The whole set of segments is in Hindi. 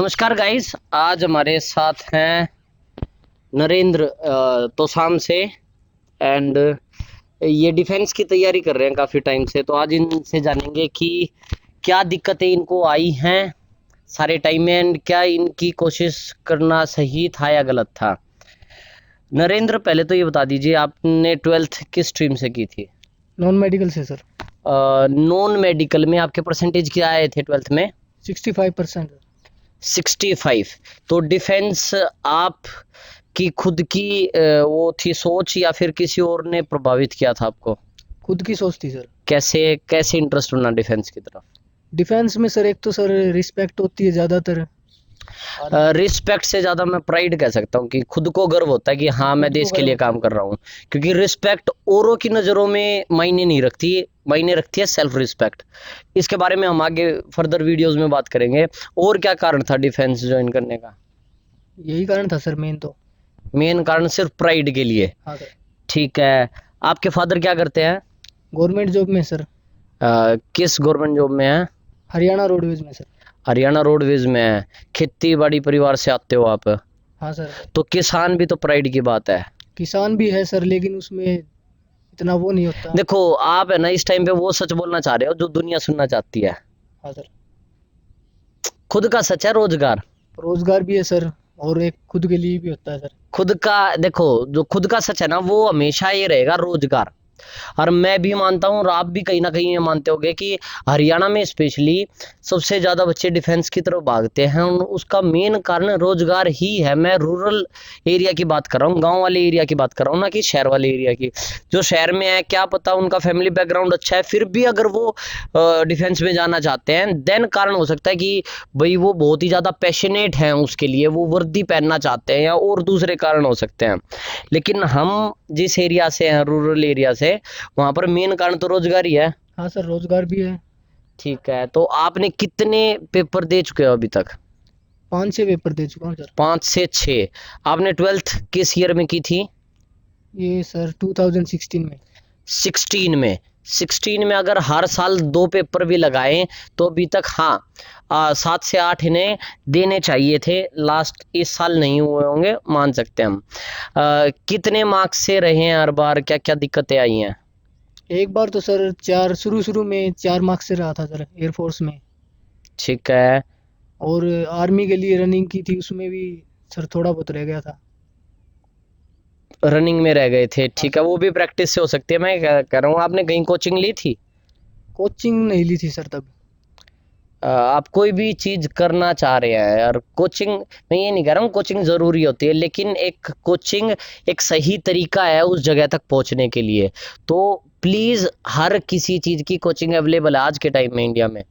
नमस्कार गाइस, आज हमारे साथ हैं नरेंद्र तोसाम से। एंड ये डिफेंस की तैयारी कर रहे हैं काफ़ी टाइम से। तो आज इनसे जानेंगे कि क्या दिक्कतें इनको आई हैं सारे टाइम में, एंड क्या इनकी कोशिश करना सही था या गलत था। नरेंद्र, पहले तो ये बता दीजिए, आपने 12th किस स्ट्रीम से की थी? नॉन मेडिकल से सर। नॉन मेडिकल में आपके परसेंटेज क्या आए थे 12th में? 65%। 65। तो डिफेंस आप की खुद की वो थी सोच या फिर किसी और ने प्रभावित किया था आपको? खुद की सोच थी सर। कैसे कैसे इंटरेस्ट बना डिफेंस की तरफ? डिफेंस में सर एक तो सर रिस्पेक्ट होती है ज़्यादातर। रिस्पेक्ट से ज़्यादा मैं प्राइड कह सकता हूँ कि खुद को गर्व होता है कि हाँ, मैं खुद को देश के गर्व लिए होता काम कर रहा हूँ। क्योंकि रिस्पेक्ट औरों की नज़रों में मायने नहीं रखती, मायने रखती है सेल्फ रिस्पेक्ट। इसके बारे में हम आगे फर्दर वीडियोस में बात करेंगे। और क्या कारण था डिफेंस ज्वाइन करने का? यही कारण था सर मेन तो। मेन कारण सिर्फ प्राइड के लिए? हाँ सर। ठीक है। आपके फादर क्या करते हैं? गवर्नमेंट जॉब में सर। किस गवर्नमेंट जॉब में है? हरियाणा रोडवेज में सर। हरियाणा रोडवेज में है। खेती बाड़ी परिवार से आते हो आप? हाँ सर। तो किसान भी तो प्राइड की बात है। किसान भी है सर, लेकिन उसमें इतना वो नहीं होता। देखो, आप है ना इस टाइम पे वो सच बोलना चाह रहे हो जो दुनिया सुनना चाहती है। हाँ सर। खुद का सच है रोजगार। रोजगार भी है सर, और एक खुद के लिए भी होता है सर। खुद का देखो, जो खुद का सच है ना वो हमेशा ये रहेगा रोजगार। और मैं भी मानता हूँ और आप भी कहीं ना कहीं ये मानते होंगे कि हरियाणा में स्पेशली सबसे ज़्यादा बच्चे डिफेंस की तरफ भागते हैं। उसका मेन कारण रोजगार ही है। मैं रूरल एरिया की बात कर रहा हूँ, गांव वाले एरिया की बात कर रहा हूँ, ना कि शहर वाले एरिया की। जो शहर में है, क्या पता उनका फैमिली बैकग्राउंड अच्छा है, फिर भी अगर वो डिफेंस में जाना चाहते हैं, देन कारण हो सकता है कि भाई वो बहुत ही ज़्यादा पैशनेट हैं उसके लिए, वो वर्दी पहनना चाहते हैं, या और दूसरे कारण हो सकते हैं। लेकिन हम जिस एरिया से हैं, रूरल एरिया से, वहां पर मेन कारण तो रोजगार ही है। हाँ सर, रोजगार भी है। ठीक है। तो आपने कितने पेपर दे चुके हो अभी तक? 5-6 पेपर दे चुका हूँ सर। 5 से 6। आपने 12th किस ईयर में की थी? ये सर 2016 में। 16 में? 16 में अगर हर साल 2 पेपर भी लगाए तो अभी तक, हाँ, 7 से 8 इन्हें देने चाहिए थे। लास्ट इस साल नहीं हुए होंगे, मान सकते हैं हम। कितने मार्क्स से रहे हैं हर बार? क्या क्या दिक्कतें आई हैं? एक बार तो सर शुरू में 4 मार्क्स से रहा था सर, एयरफोर्स में। ठीक है। और आर्मी के लिए रनिंग की थी, उसमें भी सर थोड़ा बहुत रह गया था। रनिंग में रह गए थे, हाँ ठीक है। सर। वो भी प्रैक्टिस से हो सकती है। मैं कह रहा हूँ, आपने कहीं कोचिंग ली थी? कोचिंग नहीं ली थी सर तब। आप कोई भी चीज करना चाह रहे हैं यार, कोचिंग, मैं ये नहीं कह रहा हूँ कोचिंग जरूरी होती है, लेकिन एक कोचिंग एक सही तरीका है उस जगह तक पहुंचने के लिए। तो प्लीज, हर किसी चीज की कोचिंग अवेलेबल है आज के टाइम में इंडिया में।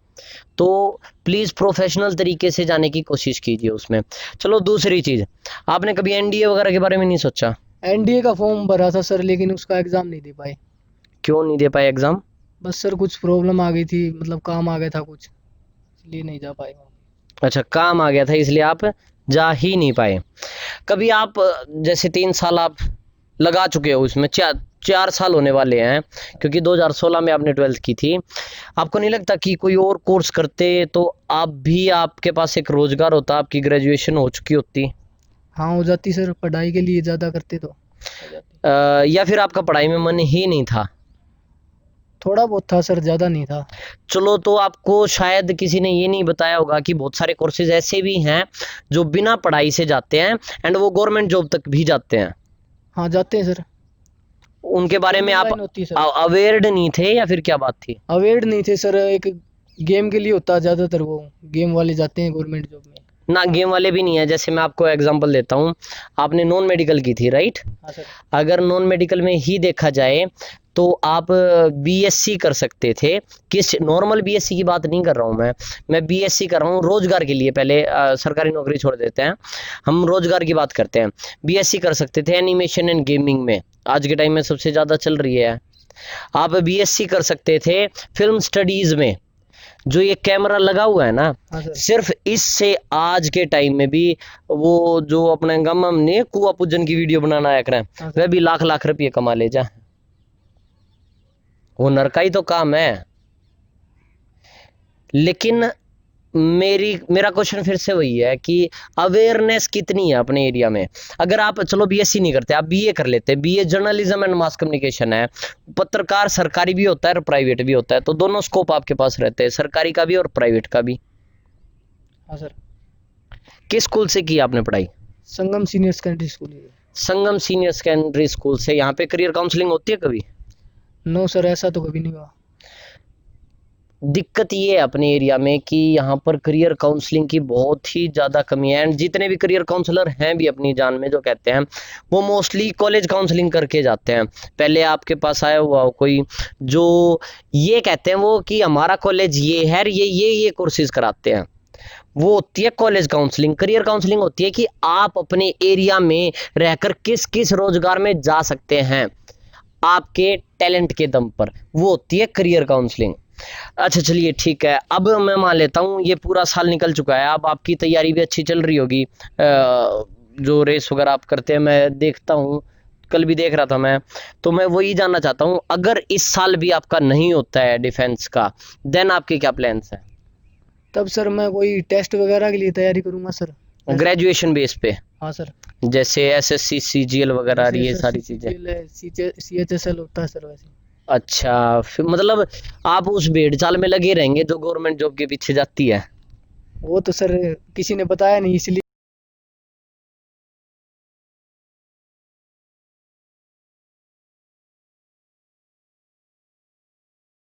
तो प्लीज प्रोफेशनल तरीके से जाने की कोशिश कीजिए उसमें। चलो, दूसरी चीज, आपने कभी एनडीए वगैरह के बारे में नहीं सोचा? एनडीए का फॉर्म भरा था सर, लेकिन उसका एग्ज़ाम नहीं दे पाए। क्यों नहीं दे पाए एग्जाम? बस सर कुछ प्रॉब्लम आ गई थी, मतलब काम आ गया था कुछ, इसलिए नहीं जा पाए वहाँ। अच्छा, काम आ गया था इसलिए आप जा ही नहीं पाए। कभी आप जैसे 3 साल आप लगा चुके हो उसमें, 4 साल होने वाले हैं, क्योंकि 2016 में आपने 12th की थी। आपको नहीं लगता कि कोई और कोर्स करते तो आप भी, आपके पास एक रोजगार होता, आपकी ग्रेजुएशन हो चुकी होती? हाँ हो जाती सर, पढ़ाई के लिए ज़्यादा करते तो हो जाती। या फिर आपका पढ़ाई में मन ही नहीं था? थोड़ा बहुत था सर, ज़्यादा नहीं था। चलो, तो आपको शायद किसी ने ये नहीं बताया होगा कि बहुत सारे कोर्सेज ऐसे भी हैं जो बिना पढ़ाई से जाते हैं, एंड वो गवर्नमेंट जॉब तक भी जाते हैं। हाँ जाते हैं सर। उनके बारे में गवर्नमेंट आप लाइन होती है सर। अवेयर्ड नहीं थे या फिर क्या बात थी? अवेयर नहीं थे सर, एक गेम के लिए होता है ज़्यादातर, वो गेम वाले जाते हैं गवर्नमेंट जॉब में। ना, गेम वाले भी नहीं है। जैसे मैं आपको एग्जांपल देता हूँ, आपने नॉन मेडिकल की थी, राइट? हाँ सर। अगर नॉन मेडिकल में ही देखा जाए तो आप बीएससी कर सकते थे। किस नॉर्मल बीएससी की बात नहीं कर रहा हूँ मैं बीएससी कर रहा हूँ रोजगार के लिए। पहले सरकारी नौकरी छोड़ देते हैं, हम रोजगार की बात करते हैं। बीएससी कर सकते थे एनिमेशन एंड गेमिंग में, आज के टाइम में सबसे ज़्यादा चल रही है। आप बीएससी कर सकते थे फिल्म स्टडीज़ में। जो ये कैमरा लगा हुआ है ना, हाँ सर। सिर्फ इससे आज के टाइम में भी, वो जो अपने गम ने कुआ पूजन की वीडियो बनाना आया करें, हाँ सर। वह भी लाख लाख रुपये कमा ले जा। हुनर का ही तो काम है। लेकिन मेरा क्वेश्चन फिर से वही है कि अवेयरनेस कितनी है अपने एरिया में। अगर आप चलो बीएससी नहीं करते, आप बीए कर लेते, BA journalism and mass communication है, पत्रकार सरकारी भी होता है और प्राइवेट भी होता है, तो दोनों स्कोप आपके पास रहते हैं, सरकारी का भी और प्राइवेट का भी। हाँ सर। किस स्कूल से की आपने पढ़ाई? संगम सीनियर सेकेंडरी स्कूल है। संगम सीनियर सेकेंडरी स्कूल से। यहाँ पे करियर काउंसलिंग होती है कभी? नो सर, ऐसा तो कभी नहीं हुआ। दिक्कत ये है अपने एरिया में कि यहाँ पर करियर काउंसलिंग की बहुत ही ज़्यादा कमी है। एंड जितने भी करियर काउंसलर हैं भी अपनी जान में जो कहते हैं, वो मोस्टली कॉलेज काउंसलिंग करके जाते हैं। पहले आपके पास आया हुआ हो कोई जो ये कहते हैं वो कि हमारा कॉलेज ये है, ये कोर्सेज कराते हैं, वो होती है कॉलेज काउंसलिंग। करियर काउंसलिंग होती है कि आप अपने एरिया में रहकर किस किस रोजगार में जा सकते हैं आपके टैलेंट के दम पर, वो होती है करियर काउंसलिंग। अच्छा चलिए ठीक है, अब मैं मान लेता हूँ ये पूरा साल निकल चुका है, अब आपकी तैयारी भी अच्छी चल रही होगी, जो रेस वगैरह आप करते हैं मैं देखता हूँ, कल भी देख रहा था मैं, तो मैं वही जानना चाहता हूँ, अगर इस साल भी आपका नहीं होता है डिफेंस का, देन आपके क्या प्लान्स हैं? तब सर मैं कोई टेस्ट वगैरह के लिए तैयारी करूंगा सर। ग्रेजुएशन बेस पे, हाँ सर। जैसे एसएससी सीजीएल वगैरह ये सारी चीजें? CHSL होता है सर वैसे। अच्छा, फिर मतलब आप उस भेड़ चाल में लगे रहेंगे जो गवर्नमेंट जॉब के पीछे जाती है? वो तो सर किसी ने बताया नहीं, इसलिए